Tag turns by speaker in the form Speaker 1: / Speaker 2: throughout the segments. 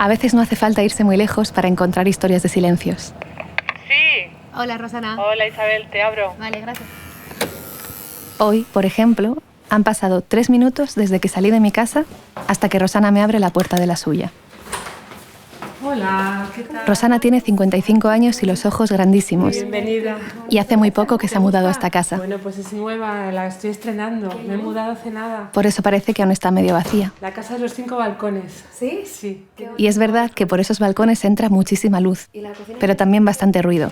Speaker 1: A veces no hace falta irse muy lejos para encontrar historias de silencios.
Speaker 2: Sí.
Speaker 3: Hola, Rosana.
Speaker 2: Hola, Isabel, te abro.
Speaker 3: Vale, gracias.
Speaker 1: Hoy, por ejemplo, han pasado 3 minutos desde que salí de mi casa hasta que Rosana me abre la puerta de la suya.
Speaker 2: Hola, ¿qué tal?
Speaker 1: Rosana tiene 55 años y los ojos grandísimos.
Speaker 2: Bienvenida.
Speaker 1: Y hace muy poco que se ha mudado a esta casa.
Speaker 2: Bueno, pues es nueva, la estoy estrenando. Me he mudado hace nada.
Speaker 1: Por eso parece que aún está medio vacía.
Speaker 2: La casa de los 5 balcones.
Speaker 3: ¿Sí?
Speaker 2: Sí.
Speaker 1: Y es verdad que por esos balcones entra muchísima luz, pero también bastante ruido.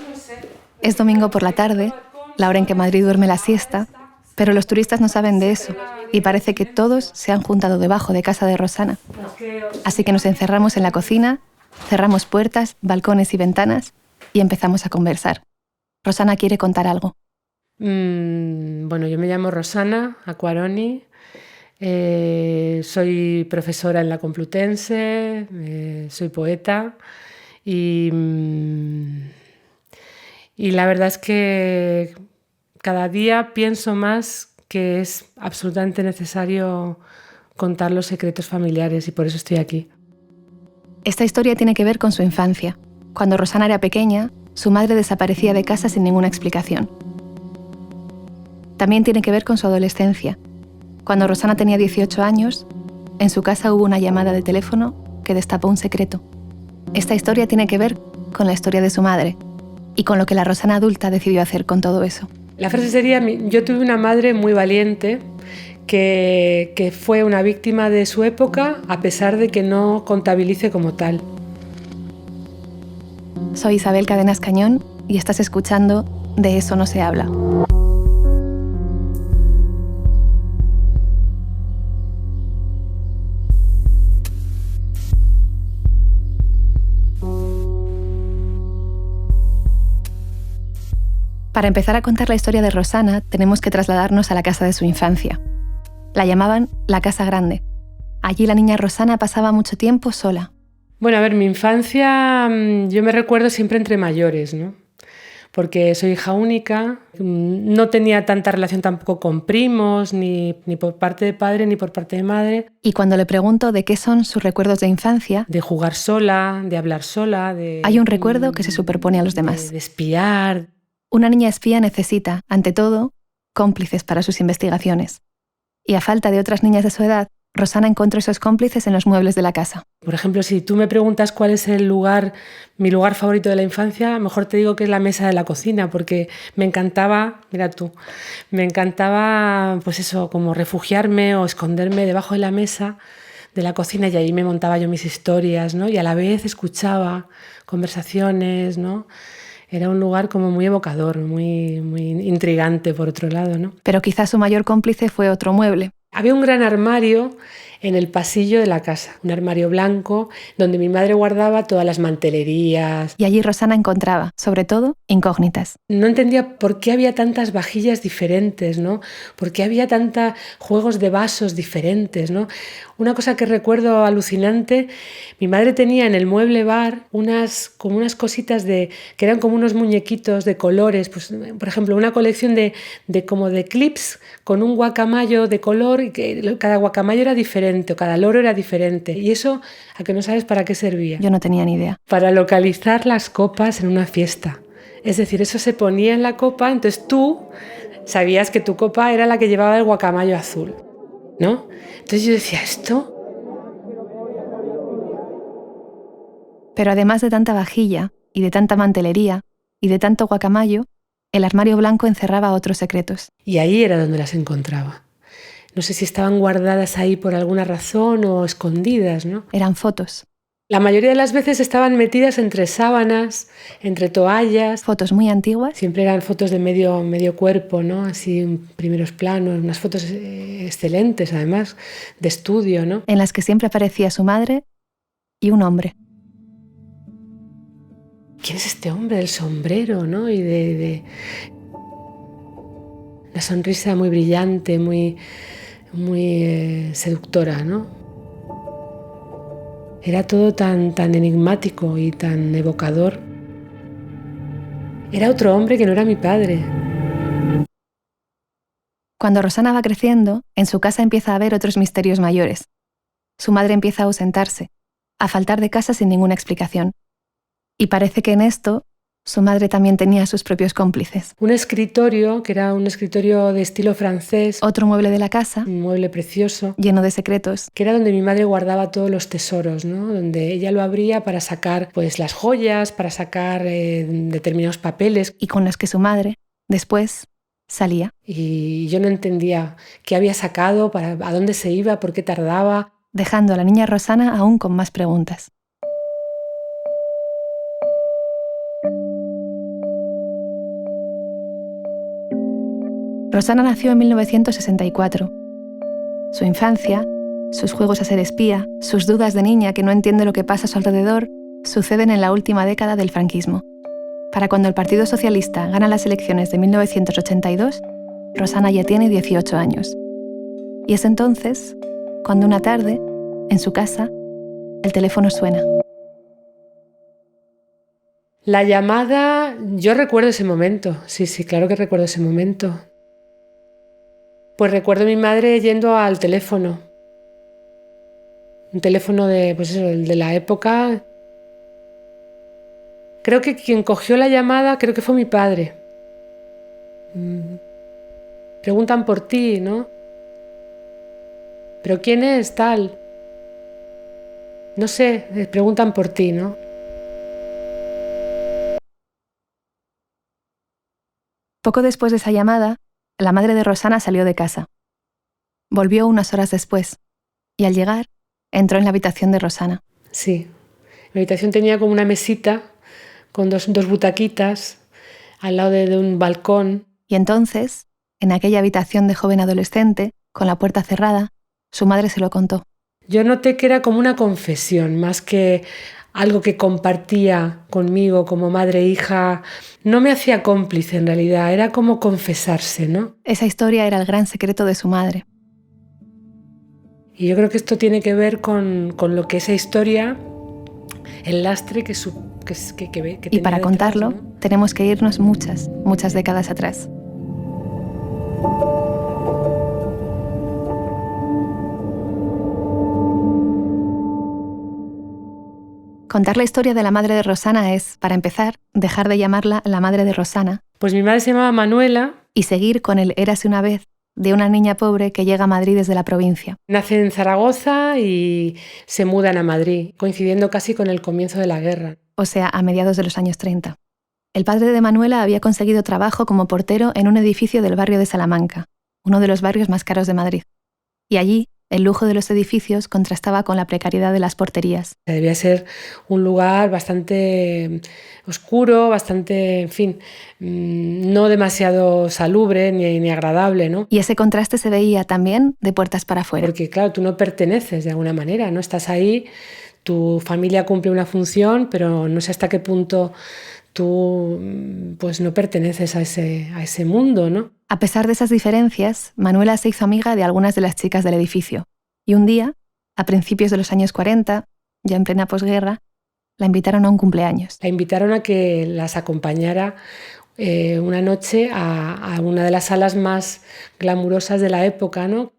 Speaker 1: Es domingo por la tarde, la hora en que Madrid duerme la siesta, pero los turistas no saben de eso y parece que todos se han juntado debajo de casa de Rosana. Así que nos encerramos en la cocina, cerramos puertas, balcones y ventanas y empezamos a conversar. Rosana quiere contar algo.
Speaker 2: Bueno, yo me llamo Rosana Acquaroni, soy profesora en la Complutense, soy poeta y la verdad es que cada día pienso más que es absolutamente necesario contar los secretos familiares y por eso estoy aquí.
Speaker 1: Esta historia tiene que ver con su infancia. Cuando Rosana era pequeña, su madre desaparecía de casa sin ninguna explicación. También tiene que ver con su adolescencia. Cuando Rosana tenía 18 años, en su casa hubo una llamada de teléfono que destapó un secreto. Esta historia tiene que ver con la historia de su madre y con lo que la Rosana adulta decidió hacer con todo eso.
Speaker 2: La frase sería: yo tuve una madre muy valiente que fue una víctima de su época a pesar de que no contabilice como tal.
Speaker 1: Soy Isabel Cadenas Cañón y estás escuchando De eso no se habla. Para empezar a contar la historia de Rosana, tenemos que trasladarnos a la casa de su infancia. La llamaban la Casa Grande. Allí la niña Rosana pasaba mucho tiempo sola.
Speaker 2: Bueno, a ver, mi infancia yo me recuerdo siempre entre mayores, ¿no? Porque soy hija única, no tenía tanta relación tampoco con primos, ni por parte de padre ni por parte de madre.
Speaker 1: Y cuando le pregunto de qué son sus recuerdos de infancia,
Speaker 2: de jugar sola, de hablar sola,
Speaker 1: hay un recuerdo que se superpone a los demás.
Speaker 2: De espiar.
Speaker 1: Una niña espía necesita, ante todo, cómplices para sus investigaciones. Y a falta de otras niñas de su edad, Rosana encontró esos cómplices en los muebles de la casa.
Speaker 2: Por ejemplo, si tú me preguntas cuál es mi lugar favorito de la infancia, mejor te digo que es la mesa de la cocina, porque me encantaba, mira tú, me encantaba pues eso, como refugiarme o esconderme debajo de la mesa de la cocina y ahí me montaba yo mis historias, ¿no? Y a la vez escuchaba conversaciones, ¿no? Era un lugar como muy evocador, muy intrigante por otro lado, ¿no?
Speaker 1: Pero quizás su mayor cómplice fue otro mueble.
Speaker 2: Había un gran armario en el pasillo de la casa, un armario blanco donde mi madre guardaba todas las mantelerías.
Speaker 1: Y allí Rosana encontraba, sobre todo, incógnitas.
Speaker 2: No entendía por qué había tantas vajillas diferentes, ¿no? Por qué había tantos juegos de vasos diferentes, ¿no? Una cosa que recuerdo alucinante, mi madre tenía en el mueble bar como unas cositas que eran como unos muñequitos de colores, pues, por ejemplo, una colección de clips con un guacamayo de color y que cada guacamayo era diferente o cada loro era diferente. Y eso, ¿a que no sabes para qué servía?
Speaker 1: Yo no tenía ni idea.
Speaker 2: Para localizar las copas en una fiesta. Es decir, eso se ponía en la copa, entonces tú sabías que tu copa era la que llevaba el guacamayo azul, ¿no? Entonces yo decía, ¿esto?
Speaker 1: Pero además de tanta vajilla, y de tanta mantelería, y de tanto guacamayo, el armario blanco encerraba otros secretos.
Speaker 2: Y ahí era donde las encontraba. No sé si estaban guardadas ahí por alguna razón o escondidas, ¿no?
Speaker 1: Eran fotos.
Speaker 2: La mayoría de las veces estaban metidas entre sábanas, entre toallas.
Speaker 1: Fotos muy antiguas.
Speaker 2: Siempre eran fotos de medio cuerpo, ¿no? Así, primeros planos, unas fotos excelentes, además, de estudio, ¿no?
Speaker 1: En las que siempre aparecía su madre y un hombre.
Speaker 2: ¿Quién es este hombre del sombrero, no? Y de una sonrisa muy brillante, muy seductora, ¿no? Era todo tan enigmático y tan evocador. Era otro hombre que no era mi padre.
Speaker 1: Cuando Rosana va creciendo, en su casa empieza a haber otros misterios mayores. Su madre empieza a ausentarse. a faltar de casa sin ninguna explicación. Y parece que en esto su madre también tenía sus propios cómplices.
Speaker 2: Un escritorio, que era un escritorio de estilo francés.
Speaker 1: Otro mueble de la casa.
Speaker 2: Un mueble precioso.
Speaker 1: Lleno de secretos.
Speaker 2: Que era donde mi madre guardaba todos los tesoros, ¿no? Donde ella lo abría para sacar pues, las joyas, para sacar determinados papeles.
Speaker 1: Y con los que su madre, después, salía.
Speaker 2: Y yo no entendía qué había sacado, a dónde se iba, por qué tardaba.
Speaker 1: Dejando a la niña Rosana aún con más preguntas. Rosana nació en 1964. Su infancia, sus juegos a ser espía, sus dudas de niña que no entiende lo que pasa a su alrededor, suceden en la última década del franquismo. Para cuando el Partido Socialista gana las elecciones de 1982, Rosana ya tiene 18 años. Y es entonces cuando una tarde, en su casa, el teléfono suena.
Speaker 2: La llamada, yo recuerdo ese momento, sí, claro que recuerdo ese momento. Pues recuerdo a mi madre yendo al teléfono. Un teléfono el de la época. Creo que quien cogió la llamada, creo que fue mi padre. Preguntan por ti, ¿no? ¿Pero quién es tal? No sé, preguntan por ti, ¿no?
Speaker 1: Poco después de esa llamada, la madre de Rosana salió de casa. Volvió unas horas después y al llegar entró en la habitación de Rosana.
Speaker 2: Sí, la habitación tenía como una mesita con dos butaquitas al lado de un balcón.
Speaker 1: Y entonces, en aquella habitación de joven adolescente, con la puerta cerrada, su madre se lo contó.
Speaker 2: Yo noté que era como una confesión, más que algo que compartía conmigo como madre e hija. No me hacía cómplice en realidad, era como confesarse, ¿no?
Speaker 1: Esa historia era el gran secreto de su madre.
Speaker 2: Y yo creo que esto tiene que ver con lo que esa historia, el lastre que tenía.
Speaker 1: Y para
Speaker 2: detrás,
Speaker 1: contarlo,
Speaker 2: ¿no?
Speaker 1: tenemos que irnos muchas décadas atrás. Contar la historia de la madre de Rosana es, para empezar, dejar de llamarla la madre de Rosana.
Speaker 2: Pues mi madre se llamaba Manuela.
Speaker 1: Y seguir con el érase una vez de una niña pobre que llega a Madrid desde la provincia.
Speaker 2: Nace en Zaragoza y se mudan a Madrid, coincidiendo casi con el comienzo de la guerra.
Speaker 1: O sea, a mediados de los años 30. El padre de Manuela había conseguido trabajo como portero en un edificio del barrio de Salamanca, uno de los barrios más caros de Madrid. Y allí, el lujo de los edificios contrastaba con la precariedad de las porterías.
Speaker 2: Debía ser un lugar bastante oscuro, bastante, en fin, no demasiado salubre ni agradable, ¿no?
Speaker 1: Y ese contraste se veía también de puertas para afuera.
Speaker 2: Porque claro, tú no perteneces de alguna manera, ¿no? Estás ahí, tu familia cumple una función, pero no sé hasta qué punto tú pues no perteneces a ese mundo, ¿no?
Speaker 1: A pesar de esas diferencias, Manuela se hizo amiga de algunas de las chicas del edificio. Y un día, a principios de los años 40, ya en plena posguerra, la invitaron a un cumpleaños.
Speaker 2: La invitaron a que las acompañara una noche a una de las salas más glamurosas de la época, ¿no?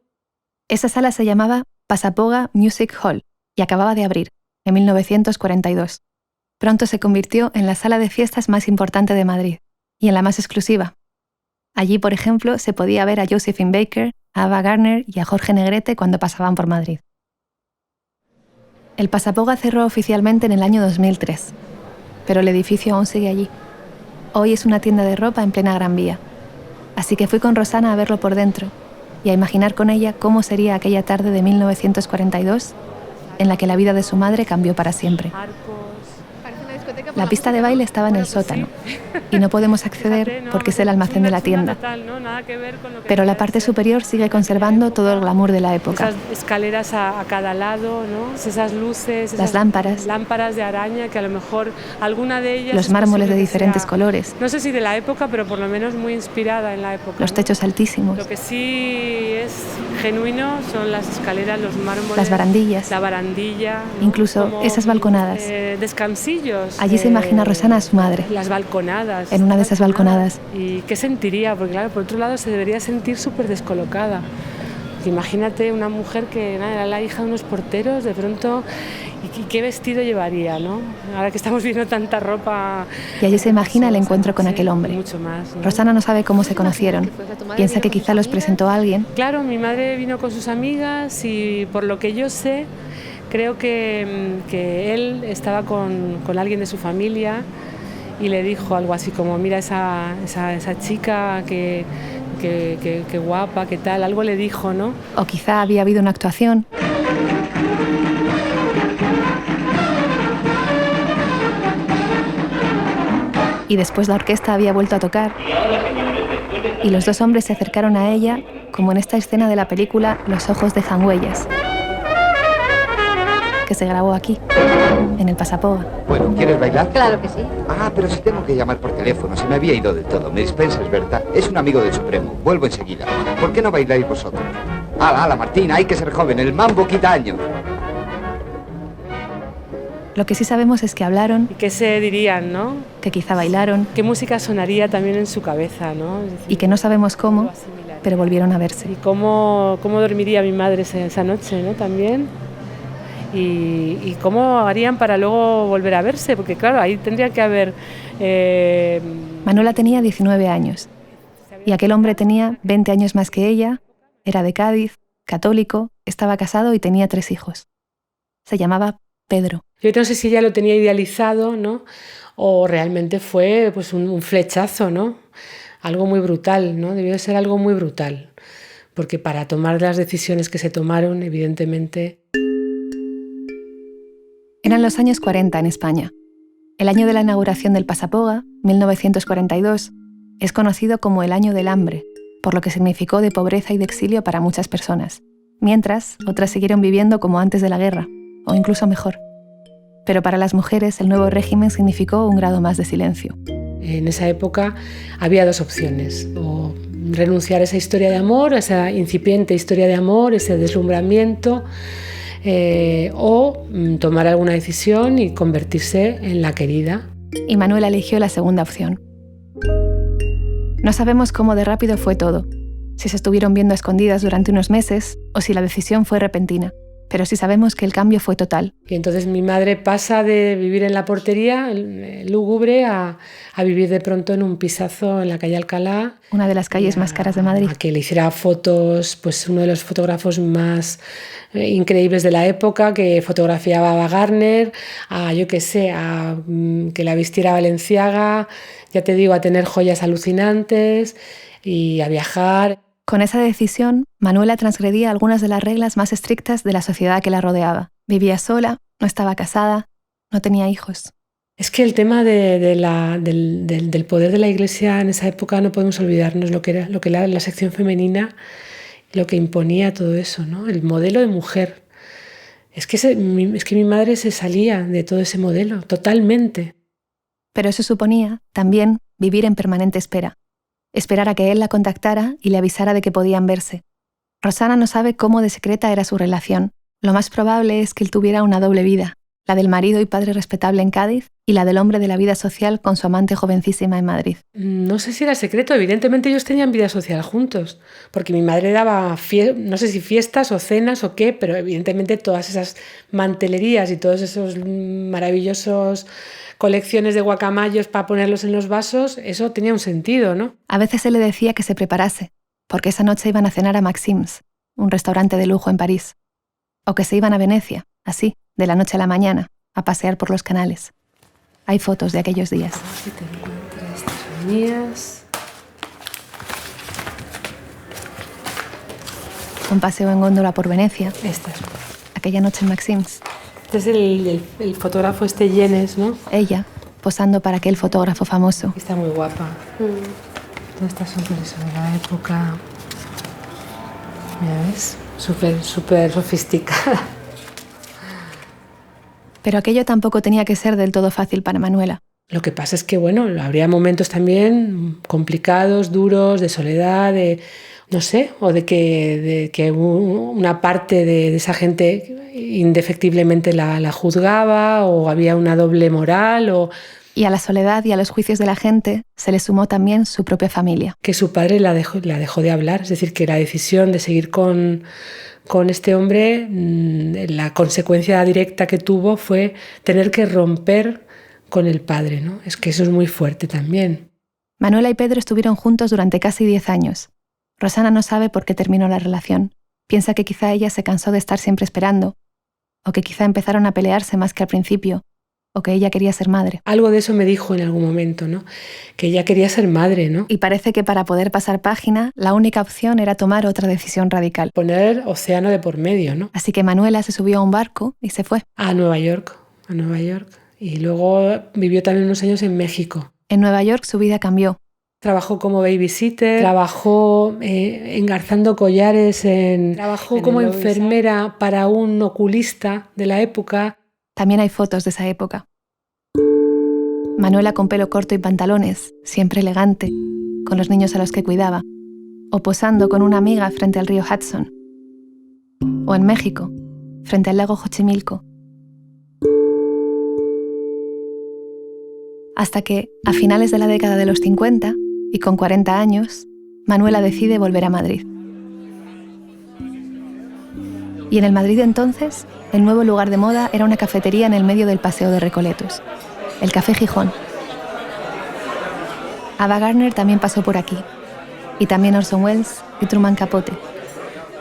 Speaker 1: Esa sala se llamaba Pasapoga Music Hall y acababa de abrir, en 1942. Pronto se convirtió en la sala de fiestas más importante de Madrid y en la más exclusiva. Allí, por ejemplo, se podía ver a Josephine Baker, a Ava Gardner y a Jorge Negrete cuando pasaban por Madrid. El Pasapoga cerró oficialmente en el año 2003, pero el edificio aún sigue allí. Hoy es una tienda de ropa en plena Gran Vía. Así que fui con Rosana a verlo por dentro y a imaginar con ella cómo sería aquella tarde de 1942 en la que la vida de su madre cambió para siempre. La pista de baile estaba en el sótano y no podemos acceder porque es el almacén de la tienda. Pero la parte superior sigue conservando todo el glamour de la época.
Speaker 2: Esas escaleras a cada lado, ¿no? Esas luces,
Speaker 1: las
Speaker 2: lámparas de araña que a lo mejor alguna de ellas...
Speaker 1: Los mármoles de diferentes colores.
Speaker 2: No sé si de la época, pero por lo menos muy inspirada en la época.
Speaker 1: Los techos altísimos.
Speaker 2: Lo que sí es genuino son las escaleras, los mármoles.
Speaker 1: Las barandillas.
Speaker 2: La barandilla. ¿no?
Speaker 1: Incluso
Speaker 2: como,
Speaker 1: esas balconadas.
Speaker 2: Descansillos.
Speaker 1: Allí se imagina Rosana a su madre.
Speaker 2: Las balconadas.
Speaker 1: En una de esas balconadas.
Speaker 2: ¿Y qué sentiría? Porque claro, por otro lado se debería sentir súper descolocada. Imagínate una mujer que era la hija de unos porteros, de pronto ¿Y qué vestido llevaría, no? Ahora que estamos viendo tanta ropa...
Speaker 1: Y allí se imagina el encuentro con aquel hombre.
Speaker 2: Mucho más, ¿no?
Speaker 1: Rosana no sabe cómo se conocieron. Piensa que quizá los presentó a alguien.
Speaker 2: Claro, mi madre vino con sus amigas y por lo que yo sé, creo que él estaba con alguien de su familia y le dijo algo así como, mira esa chica que guapa, qué tal, algo le dijo, ¿no?
Speaker 1: O quizá había habido una actuación. Y después la orquesta había vuelto a tocar. Y los dos hombres se acercaron a ella, como en esta escena de la película Los ojos dejan huellas, que se grabó aquí, en el Pasapoga.
Speaker 3: Bueno, ¿quieres bailar?
Speaker 4: Claro que sí.
Speaker 3: Ah, pero si tengo que llamar por teléfono, se me había ido del todo. Me dispensas, ¿verdad? Es un amigo del Supremo. Vuelvo enseguida. ¿Por qué no bailáis vosotros? ¡Hala, Martina! Hay que ser joven. El mambo quita años.
Speaker 1: Lo que sí sabemos es que hablaron.
Speaker 2: ¿Y qué se dirían, no?
Speaker 1: Que quizá bailaron.
Speaker 2: ¿Qué música sonaría también en su cabeza, no? Es decir,
Speaker 1: y que no sabemos cómo, pero volvieron a verse.
Speaker 2: Y cómo dormiría mi madre esa noche, ¿no? También. Y cómo harían para luego volver a verse, porque claro, ahí tendría que haber...
Speaker 1: Manuela tenía 19 años y aquel hombre tenía 20 años más que ella, era de Cádiz, católico, estaba casado y tenía 3 hijos. Se llamaba Pedro.
Speaker 2: Yo no sé si ella lo tenía idealizado, ¿no? O realmente fue pues, un flechazo, ¿no? Algo muy brutal, ¿no? Debió de ser algo muy brutal, porque para tomar las decisiones que se tomaron, evidentemente...
Speaker 1: Eran los años 40 en España. El año de la inauguración del Pasapoga, 1942, es conocido como el año del hambre, por lo que significó de pobreza y de exilio para muchas personas, mientras otras siguieron viviendo como antes de la guerra, o incluso mejor. Pero para las mujeres el nuevo régimen significó un grado más de silencio.
Speaker 2: En esa época había 2 opciones, o renunciar a esa historia de amor, a esa incipiente historia de amor, ese deslumbramiento, o tomar alguna decisión y convertirse en la querida.
Speaker 1: Y Manuela eligió la segunda opción. No sabemos cómo de rápido fue todo, si se estuvieron viendo a escondidas durante unos meses o si la decisión fue repentina, pero sí sabemos que el cambio fue total.
Speaker 2: Y entonces mi madre pasa de vivir en la portería lúgubre a vivir de pronto en un pisazo en la calle Alcalá.
Speaker 1: Una de las calles más caras de Madrid.
Speaker 2: A que le hiciera fotos, pues uno de los fotógrafos más increíbles de la época, que fotografiaba a Wagner, a yo qué sé, a que la vistiera Balenciaga, ya te digo, a tener joyas alucinantes y a viajar.
Speaker 1: Con esa decisión, Manuela transgredía algunas de las reglas más estrictas de la sociedad que la rodeaba. Vivía sola, no estaba casada, no tenía hijos.
Speaker 2: Es que el tema del poder de la Iglesia en esa época no podemos olvidarnos lo que era la sección femenina, lo que imponía todo eso, ¿no? El modelo de mujer. Es que mi madre se salía de todo ese modelo, totalmente.
Speaker 1: Pero eso suponía, también, vivir en permanente espera. Esperar a que él la contactara y le avisara de que podían verse. Rosana no sabe cómo de secreta era su relación. Lo más probable es que él tuviera una doble vida, la del marido y padre respetable en Cádiz y la del hombre de la vida social con su amante jovencísima en Madrid.
Speaker 2: No sé si era secreto, evidentemente ellos tenían vida social juntos, porque mi madre daba, no sé si fiestas o cenas o qué, pero evidentemente todas esas mantelerías y todos esos maravillosos colecciones de guacamayos para ponerlos en los vasos, eso tenía un sentido, ¿no?
Speaker 1: A veces él le decía que se preparase, porque esa noche iban a cenar a Maxim's, un restaurante de lujo en París. O que se iban a Venecia, así, de la noche a la mañana, a pasear por los canales. Hay fotos de aquellos días.
Speaker 2: Si te encuentras, estas son mías.
Speaker 1: Un paseo en góndola por Venecia.
Speaker 2: Estas.
Speaker 1: Aquella noche en Maxim's.
Speaker 2: Este es el fotógrafo Yenes, ¿no?
Speaker 1: Ella, posando para aquel fotógrafo famoso.
Speaker 2: Está muy guapa. Todas estas son pues, de la época. Mira, ¿ves? Súper sofisticada.
Speaker 1: Pero aquello tampoco tenía que ser del todo fácil para Manuela.
Speaker 2: Lo que pasa es que, bueno, habría momentos también complicados, duros, de soledad, no sé, o de que una parte de esa gente indefectiblemente la juzgaba, o había una doble moral,
Speaker 1: Y a la soledad y a los juicios de la gente se le sumó también su propia familia.
Speaker 2: Que su padre la dejó de hablar, es decir, que la decisión de seguir con este hombre, la consecuencia directa que tuvo fue tener que romper con el padre, ¿no? Es que eso es muy fuerte también.
Speaker 1: Manuela y Pedro estuvieron juntos durante casi 10 años. Rosana no sabe por qué terminó la relación. Piensa que quizá ella se cansó de estar siempre esperando, o que quizá empezaron a pelearse más que al principio, o que ella quería ser madre.
Speaker 2: Algo de eso me dijo en algún momento, ¿no? Que ella quería ser madre, ¿no?
Speaker 1: Y parece que para poder pasar página, la única opción era tomar otra decisión radical.
Speaker 2: Poner océano de por medio, ¿no?
Speaker 1: Así que Manuela se subió a un barco y se fue.
Speaker 2: A Nueva York. Y luego vivió también unos años en México.
Speaker 1: En Nueva York su vida cambió.
Speaker 2: Trabajó como babysitter, trabajó engarzando collares, trabajó como enfermera para un oculista de la época.
Speaker 1: También hay fotos de esa época. Manuela con pelo corto y pantalones, siempre elegante, con los niños a los que cuidaba, o posando con una amiga frente al río Hudson, o en México, frente al lago Xochimilco. Hasta que, a finales de la década de los 50, y con 40 años, Manuela decide volver a Madrid. Y en el Madrid de entonces, el nuevo lugar de moda era una cafetería en el medio del Paseo de Recoletos, el Café Gijón. Ava Gardner también pasó por aquí, y también Orson Welles y Truman Capote.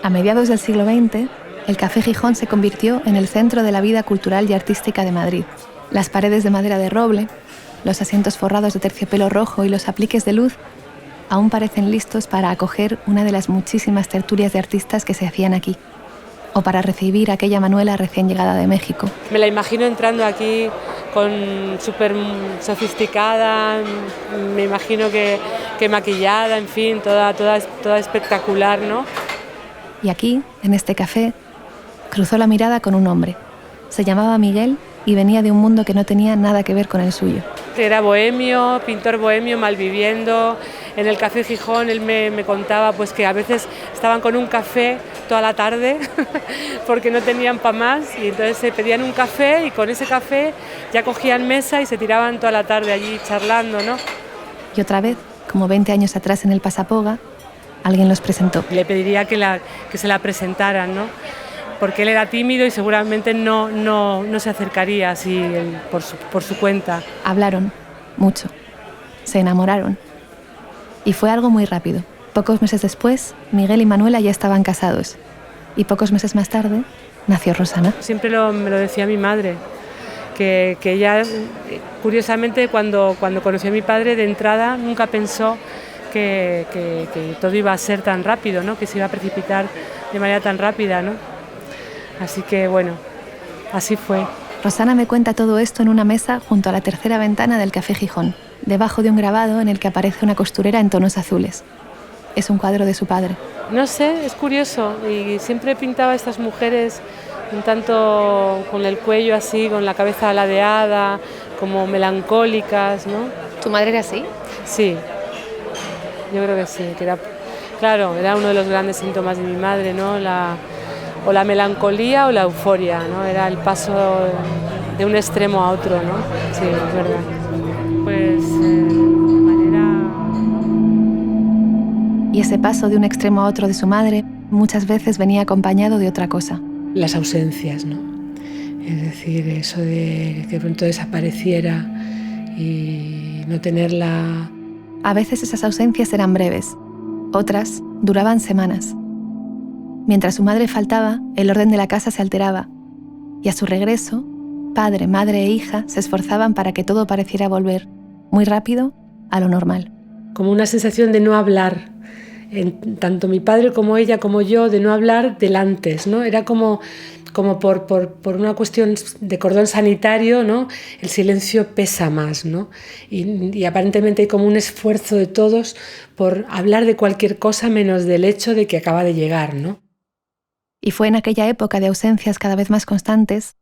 Speaker 1: A mediados del siglo XX, el Café Gijón se convirtió en el centro de la vida cultural y artística de Madrid. Las paredes de madera de roble, los asientos forrados de terciopelo rojo y los apliques de luz aún parecen listos para acoger una de las muchísimas tertulias de artistas que se hacían aquí, o para recibir a aquella Manuela recién llegada de México.
Speaker 2: Me la imagino entrando aquí súper sofisticada, me imagino que maquillada, en fin, toda espectacular, ¿no?
Speaker 1: Y aquí, en este café, cruzó la mirada con un hombre. Se llamaba Miguel y venía de un mundo que no tenía nada que ver con el suyo.
Speaker 2: Era bohemio, pintor bohemio, malviviendo. En el Café Gijón él me contaba pues, que a veces estaban con un café toda la tarde porque no tenían para más, y entonces se pedían un café y con ese café ya cogían mesa y se tiraban toda la tarde allí charlando, ¿no?
Speaker 1: Y otra vez, como 20 años atrás en el Pasapoga, alguien los presentó.
Speaker 2: Le pediría que se la presentaran, ¿no? Porque él era tímido y seguramente no se acercaría así por su cuenta.
Speaker 1: Hablaron mucho, se enamoraron. Y fue algo muy rápido. Pocos meses después, Miguel y Manuela ya estaban casados. Y pocos meses más tarde, nació Rosana.
Speaker 2: Siempre me lo decía mi madre, que ella, curiosamente, cuando conoció a mi padre, de entrada nunca pensó que todo iba a ser tan rápido, ¿no? Que se iba a precipitar de manera tan rápida, ¿no? Así que, bueno, así fue.
Speaker 1: Rosana me cuenta todo esto en una mesa junto a la tercera ventana del Café Gijón, debajo de un grabado en el que aparece una costurera en tonos azules. Es un cuadro de su padre.
Speaker 2: No sé, es curioso, y siempre pintaba a estas mujeres un tanto con el cuello así, con la cabeza ladeada, como melancólicas, ¿no?
Speaker 1: ¿Tu madre era así?
Speaker 2: Sí, yo creo que sí, que era uno de los grandes síntomas de mi madre, ¿no? O la melancolía o la euforia, ¿no? Era el paso de un extremo a otro, ¿no? Sí, es verdad. Pues de manera...
Speaker 1: Y ese paso de un extremo a otro de su madre muchas veces venía acompañado de otra cosa.
Speaker 2: Las ausencias, ¿no? Es decir, eso de que de pronto desapareciera y no tenerla...
Speaker 1: A veces esas ausencias eran breves, otras duraban semanas. Mientras su madre faltaba, el orden de la casa se alteraba, y a su regreso, padre, madre e hija se esforzaban para que todo pareciera volver, muy rápido, a lo normal.
Speaker 2: Como una sensación de no hablar, tanto mi padre como ella como yo, de no hablar del antes, ¿no? Era como por una cuestión de cordón sanitario, ¿no? El silencio pesa más, ¿no? Y aparentemente hay como un esfuerzo de todos por hablar de cualquier cosa menos del hecho de que acaba de llegar, ¿no?
Speaker 1: Y fue en aquella época de ausencias cada vez más constantes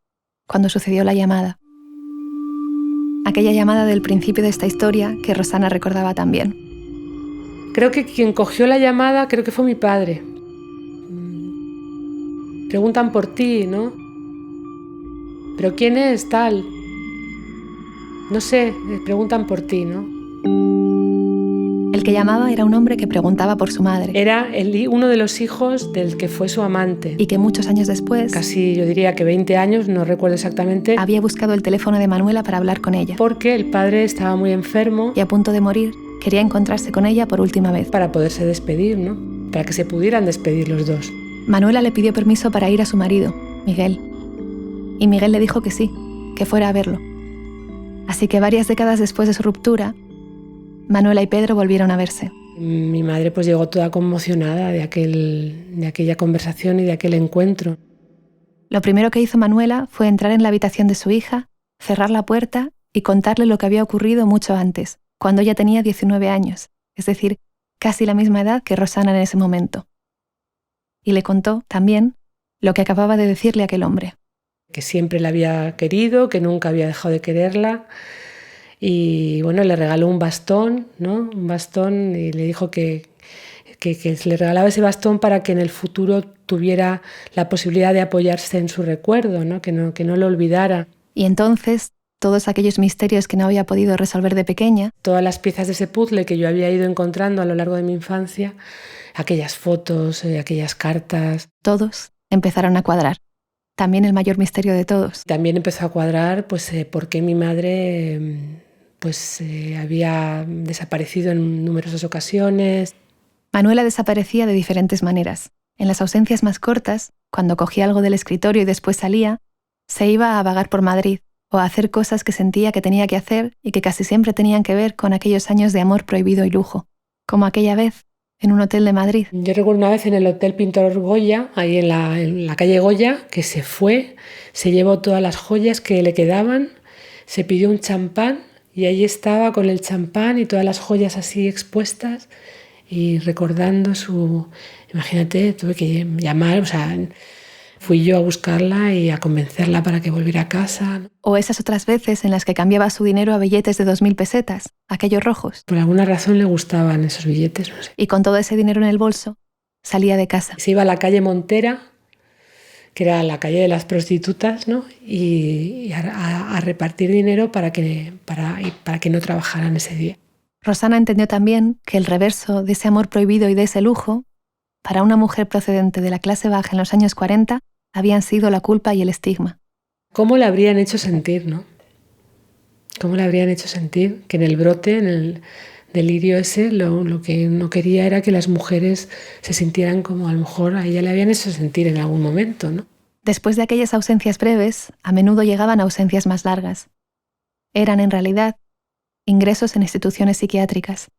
Speaker 1: cuando sucedió la llamada. aquella llamada del principio de esta historia que Rosana recordaba también.
Speaker 2: Creo que quien cogió la llamada creo que fue mi padre. Preguntan por ti, ¿no? ¿Pero quién es tal? No sé, preguntan por ti, ¿no?
Speaker 1: El que llamaba era un hombre que preguntaba por su madre.
Speaker 2: Era uno de los hijos del que fue su amante.
Speaker 1: Y que muchos años después,
Speaker 2: casi yo diría que 20 años, no recuerdo exactamente,
Speaker 1: había buscado el teléfono de Manuela para hablar con ella.
Speaker 2: Porque el padre estaba muy enfermo
Speaker 1: y a punto de morir, quería encontrarse con ella por última vez.
Speaker 2: Para poderse despedir, ¿no? Para que se pudieran despedir los dos.
Speaker 1: Manuela le pidió permiso para ir a su marido, Miguel. Y Miguel le dijo que sí, que fuera a verlo. Así que varias décadas después de su ruptura, Manuela y Pedro volvieron a verse.
Speaker 2: Mi madre pues llegó toda conmocionada de aquella conversación y de aquel encuentro.
Speaker 1: Lo primero que hizo Manuela fue entrar en la habitación de su hija, cerrar la puerta y contarle lo que había ocurrido mucho antes, cuando ella tenía 19 años, es decir, casi la misma edad que Rosana en ese momento. Y le contó también lo que acababa de decirle aquel hombre.
Speaker 2: Que siempre la había querido, que nunca había dejado de quererla. Y bueno, le regaló un bastón, ¿no? Un bastón, y le dijo que le regalaba ese bastón para que en el futuro tuviera la posibilidad de apoyarse en su recuerdo, ¿no? Que no lo olvidara.
Speaker 1: Y entonces, todos aquellos misterios que no había podido resolver de pequeña,
Speaker 2: todas las piezas de ese puzzle que yo había ido encontrando a lo largo de mi infancia, aquellas fotos, aquellas cartas,
Speaker 1: todos empezaron a cuadrar. También el mayor misterio de todos.
Speaker 2: También empezó a cuadrar por qué mi madre había desaparecido en numerosas ocasiones.
Speaker 1: Manuela desaparecía de diferentes maneras. En las ausencias más cortas, cuando cogía algo del escritorio y después salía, se iba a vagar por Madrid o a hacer cosas que sentía que tenía que hacer y que casi siempre tenían que ver con aquellos años de amor prohibido y lujo, como aquella vez en un hotel de Madrid.
Speaker 2: Yo recuerdo una vez en el Hotel Pintor Goya, ahí en la calle Goya, que se fue, se llevó todas las joyas que le quedaban, se pidió un champán y ahí estaba con el champán y todas las joyas así expuestas y recordando imagínate, tuve que llamar, fui yo a buscarla y a convencerla para que volviera a casa.
Speaker 1: O esas otras veces en las que cambiaba su dinero a billetes de 2.000 pesetas, aquellos rojos.
Speaker 2: Por alguna razón le gustaban esos billetes, no sé.
Speaker 1: Y con todo ese dinero en el bolso, salía de casa.
Speaker 2: Se iba a la calle Montera, que era la calle de las prostitutas, ¿no? Y a repartir dinero para que no trabajaran ese día.
Speaker 1: Rosana entendió también que el reverso de ese amor prohibido y de ese lujo, para una mujer procedente de la clase baja en los años 40, habían sido la culpa y el estigma.
Speaker 2: ¿Cómo le habrían hecho sentir, no? ¿Cómo le habrían hecho sentir que en el brote, en el delirio ese, lo que no quería era que las mujeres se sintieran como a lo mejor a ella le habían hecho sentir en algún momento, ¿no?
Speaker 1: Después de aquellas ausencias breves, a menudo llegaban ausencias más largas. Eran, en realidad, ingresos en instituciones psiquiátricas.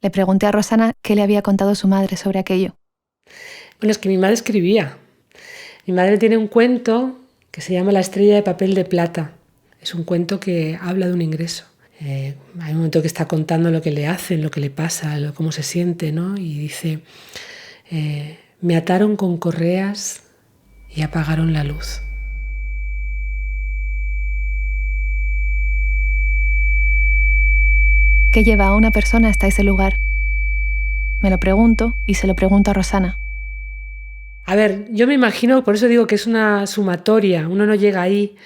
Speaker 1: Le pregunté a Rosana qué le había contado su madre sobre aquello.
Speaker 2: Bueno, es que mi madre escribía. Mi madre tiene un cuento que se llama La estrella de papel de plata. Es un cuento que habla de un ingreso. Hay un momento que está contando lo que le hacen, lo que le pasa, cómo se siente, ¿no? Y dice, me ataron con correas y apagaron la luz.
Speaker 1: ¿Qué lleva a una persona hasta ese lugar? Me lo pregunto y se lo pregunto a Rosana.
Speaker 2: A ver, yo me imagino, por eso digo que es una sumatoria, uno no llega ahí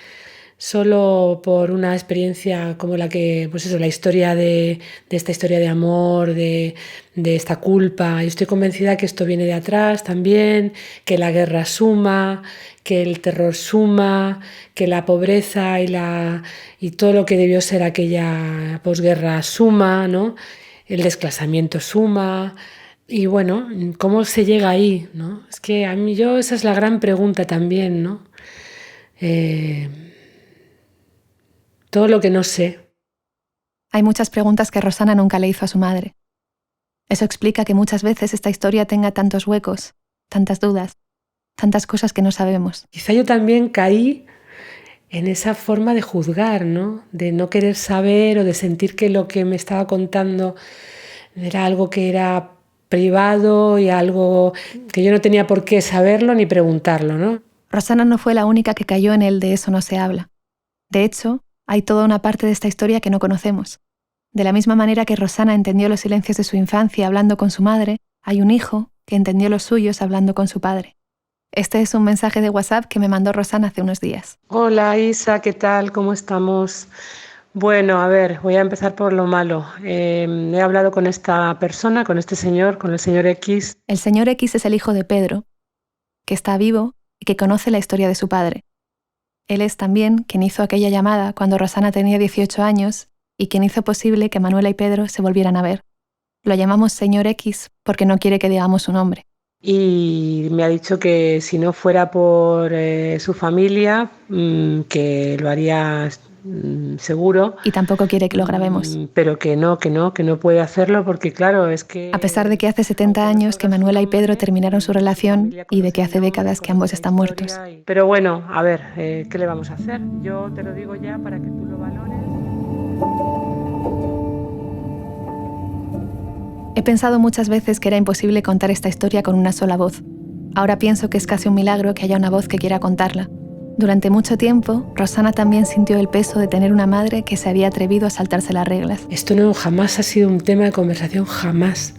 Speaker 2: solo por una experiencia como la que, pues eso, la historia de esta historia de amor, de esta culpa. Yo estoy convencida que esto viene de atrás también, que la guerra suma, que el terror suma, que la pobreza y todo lo que debió ser aquella posguerra suma, ¿no? El desclasamiento suma. Y bueno, ¿cómo se llega ahí, ¿no? Es que a mí esa es la gran pregunta también, ¿no? Todo lo que no sé.
Speaker 1: Hay muchas preguntas que Rosana nunca le hizo a su madre. Eso explica que muchas veces esta historia tenga tantos huecos, tantas dudas, tantas cosas que no sabemos.
Speaker 2: Quizá yo también caí en esa forma de juzgar, ¿no? De no querer saber o de sentir que lo que me estaba contando era algo que era privado y algo que yo no tenía por qué saberlo ni preguntarlo, ¿no?
Speaker 1: Rosana no fue la única que cayó en el de eso no se habla. De hecho, hay toda una parte de esta historia que no conocemos. De la misma manera que Rosana entendió los silencios de su infancia hablando con su madre, hay un hijo que entendió los suyos hablando con su padre. Este es un mensaje de WhatsApp que me mandó Rosana hace unos días.
Speaker 2: Hola Isa, ¿qué tal? ¿Cómo estamos? Bueno, a ver, voy a empezar por lo malo. He hablado con esta persona, con este señor, con el señor X.
Speaker 1: El señor X es el hijo de Pedro, que está vivo y que conoce la historia de su padre. Él es también quien hizo aquella llamada cuando Rosana tenía 18 años y quien hizo posible que Manuela y Pedro se volvieran a ver. Lo llamamos señor X porque no quiere que digamos su nombre.
Speaker 2: Y me ha dicho que si no fuera por su familia, que lo haría seguro.
Speaker 1: Y tampoco quiere que lo grabemos.
Speaker 2: Pero que no puede hacerlo porque claro, es que...
Speaker 1: A pesar de que hace 70 años que Manuela y Pedro terminaron su relación y de que hace décadas que ambos están muertos.
Speaker 2: Pero bueno, a ver, ¿qué le vamos a hacer? Yo te lo digo ya para que tú lo valores.
Speaker 1: He pensado muchas veces que era imposible contar esta historia con una sola voz. Ahora pienso que es casi un milagro que haya una voz que quiera contarla. Durante mucho tiempo, Rosana también sintió el peso de tener una madre que se había atrevido a saltarse las reglas.
Speaker 2: Esto no jamás ha sido un tema de conversación, jamás.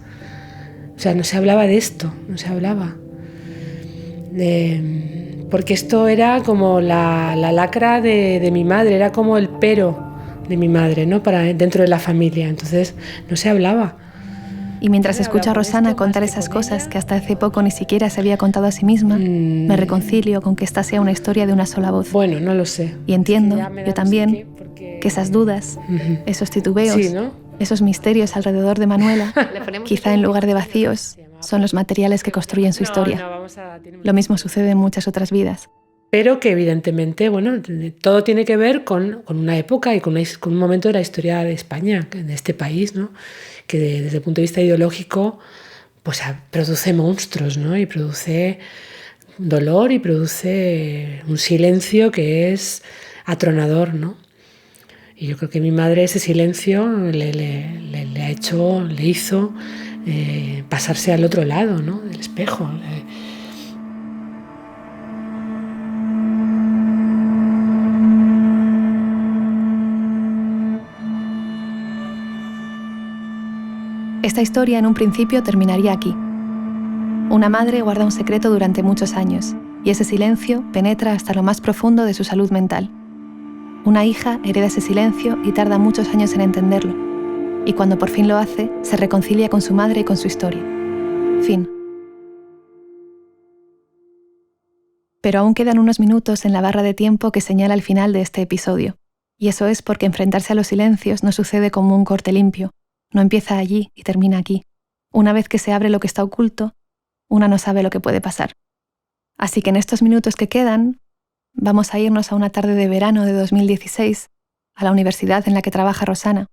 Speaker 2: O sea, no se hablaba de esto, no se hablaba. Porque esto era como la lacra de mi madre, era como el pero de mi madre, ¿no? Dentro de la familia. Entonces, no se hablaba.
Speaker 1: Y mientras escucho a Rosana contar esas cosas que hasta hace poco ni siquiera se había contado a sí misma, me reconcilio con que esta sea una historia de una sola voz.
Speaker 2: Bueno, no lo sé.
Speaker 1: Y entiendo, yo también, que esas dudas, esos titubeos,
Speaker 2: sí, ¿no?
Speaker 1: esos misterios alrededor de Manuela, quizá en lugar de vacíos, son los materiales que construyen su historia. Lo mismo sucede en muchas otras vidas.
Speaker 2: Pero que evidentemente, bueno, todo tiene que ver con una época y con un momento de la historia de España, de este país, ¿no? Que desde el punto de vista ideológico pues produce monstruos, ¿no? Y produce dolor y produce un silencio que es atronador, ¿no? Y yo creo que mi madre ese silencio le hizo pasarse al otro lado, ¿no? Del espejo.
Speaker 1: Esta historia en un principio terminaría aquí. Una madre guarda un secreto durante muchos años, y ese silencio penetra hasta lo más profundo de su salud mental. Una hija hereda ese silencio y tarda muchos años en entenderlo, y cuando por fin lo hace, se reconcilia con su madre y con su historia. Fin. Pero aún quedan unos minutos en la barra de tiempo que señala el final de este episodio, y eso es porque enfrentarse a los silencios no sucede como un corte limpio. No empieza allí y termina aquí. Una vez que se abre lo que está oculto, una no sabe lo que puede pasar. Así que en estos minutos que quedan, vamos a irnos a una tarde de verano de 2016, a la universidad en la que trabaja Rosana.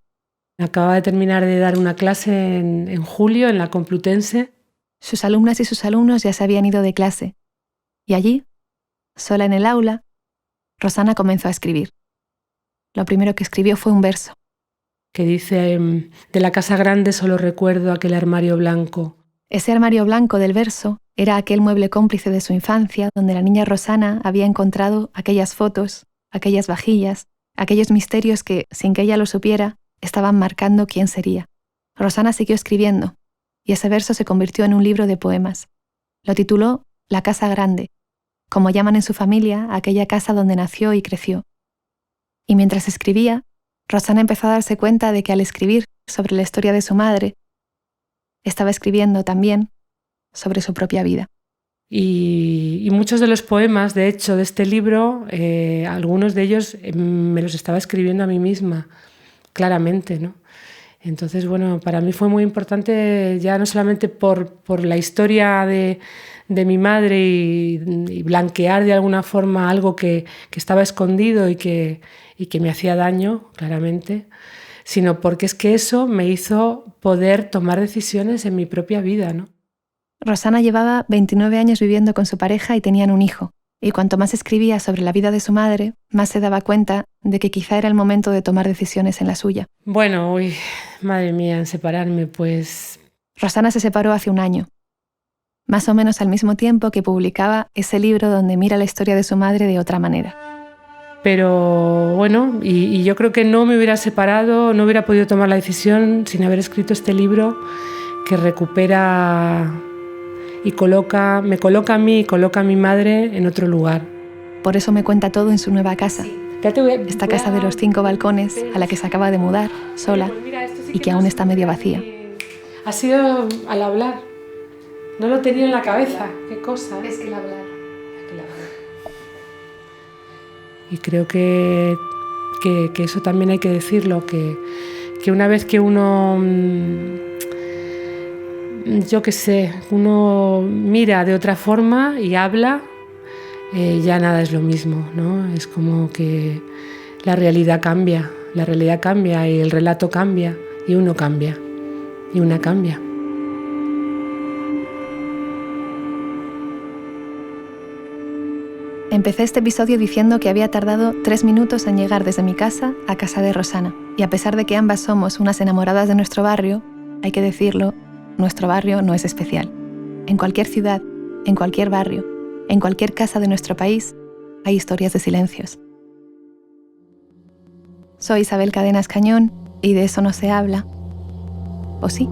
Speaker 2: Acaba de terminar de dar una clase en julio en la Complutense.
Speaker 1: Sus alumnas y sus alumnos ya se habían ido de clase. Y allí, sola en el aula, Rosana comenzó a escribir. Lo primero que escribió fue un verso.
Speaker 2: Que dice, de la casa grande solo recuerdo aquel armario blanco.
Speaker 1: Ese armario blanco del verso era aquel mueble cómplice de su infancia donde la niña Rosana había encontrado aquellas fotos, aquellas vajillas, aquellos misterios que, sin que ella lo supiera, estaban marcando quién sería. Rosana siguió escribiendo, y ese verso se convirtió en un libro de poemas. Lo tituló La casa grande, como llaman en su familia a aquella casa donde nació y creció. Y mientras escribía, Rosana empezó a darse cuenta de que al escribir sobre la historia de su madre, estaba escribiendo también sobre su propia vida.
Speaker 2: Y muchos de los poemas, de hecho, de este libro, algunos de ellos me los estaba escribiendo a mí misma, claramente, ¿no? Entonces, bueno, para mí fue muy importante ya no solamente por la historia de mi madre y blanquear de alguna forma algo que estaba escondido y que me hacía daño, claramente, sino porque es que eso me hizo poder tomar decisiones en mi propia vida, ¿no?
Speaker 1: Rosana llevaba 29 años viviendo con su pareja y tenían un hijo, y cuanto más escribía sobre la vida de su madre, más se daba cuenta de que quizá era el momento de tomar decisiones en la suya.
Speaker 2: Bueno, uy, madre mía, en separarme, pues...
Speaker 1: Rosana se separó hace un año, más o menos al mismo tiempo que publicaba ese libro donde mira la historia de su madre de otra manera.
Speaker 2: Pero bueno, y yo creo que no me hubiera separado, no hubiera podido tomar la decisión sin haber escrito este libro que recupera y me coloca a mí y coloca a mi madre en otro lugar.
Speaker 1: Por eso me cuenta todo en su nueva casa. Esta casa de los 5 balcones a la que se acaba de mudar, sola, y que aún está medio vacía.
Speaker 2: Ha sido al hablar. No lo tenía en la cabeza. ¿Qué cosa?
Speaker 1: Es que el hablar.
Speaker 2: Y creo que eso también hay que decirlo, que una vez que uno, yo qué sé, uno mira de otra forma y habla, ya nada es lo mismo, ¿no? Es como que la realidad cambia y el relato cambia y uno cambia y una cambia.
Speaker 1: Empecé este episodio diciendo que había tardado 3 minutos en llegar desde mi casa a casa de Rosana. Y a pesar de que ambas somos unas enamoradas de nuestro barrio, hay que decirlo, nuestro barrio no es especial. En cualquier ciudad, en cualquier barrio, en cualquier casa de nuestro país, hay historias de silencios. Soy Isabel Cadenas Cañón y de eso no se habla. ¿O sí?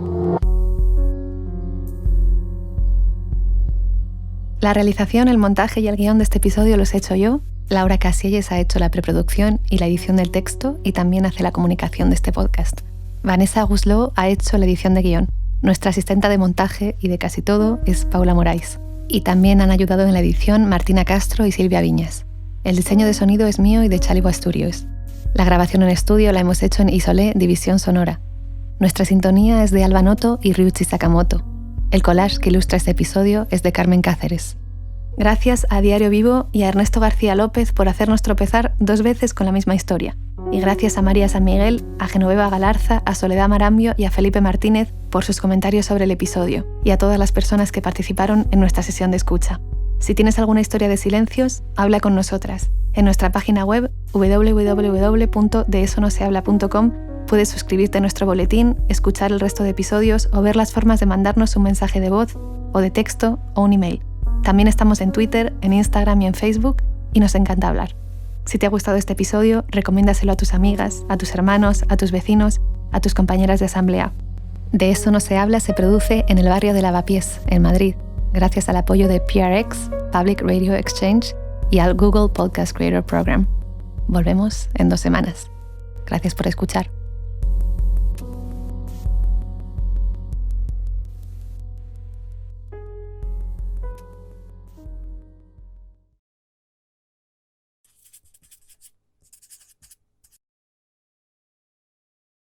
Speaker 1: La realización, el montaje y el guión de este episodio los he hecho yo. Laura Casillas ha hecho la preproducción y la edición del texto y también hace la comunicación de este podcast. Vanessa Guslo ha hecho la edición de guión. Nuestra asistenta de montaje y de casi todo es Paula Morais. Y también han ayudado en la edición Martina Castro y Silvia Viñas. El diseño de sonido es mío y de Chalibo Studios. La grabación en estudio la hemos hecho en Isolé División Sonora. Nuestra sintonía es de Alba Noto y Ryuichi Sakamoto. El collage que ilustra este episodio es de Carmen Cáceres. Gracias a Diario Vivo y a Ernesto García López por hacernos tropezar 2 veces con la misma historia. Y gracias a María San Miguel, a Genoveva Galarza, a Soledad Marambio y a Felipe Martínez por sus comentarios sobre el episodio, y a todas las personas que participaron en nuestra sesión de escucha. Si tienes alguna historia de silencios, habla con nosotras. En nuestra página web www.deesonosehabla.com puedes suscribirte a nuestro boletín, escuchar el resto de episodios o ver las formas de mandarnos un mensaje de voz o de texto o un email. También estamos en Twitter, en Instagram y en Facebook y nos encanta hablar. Si te ha gustado este episodio, recomiéndaselo a tus amigas, a tus hermanos, a tus vecinos, a tus compañeras de asamblea. De Eso No Se Habla se produce en el barrio de Lavapiés, en Madrid, gracias al apoyo de PRX, Public Radio Exchange, y al Google Podcast Creator Program. Volvemos en 2 semanas. Gracias por escuchar.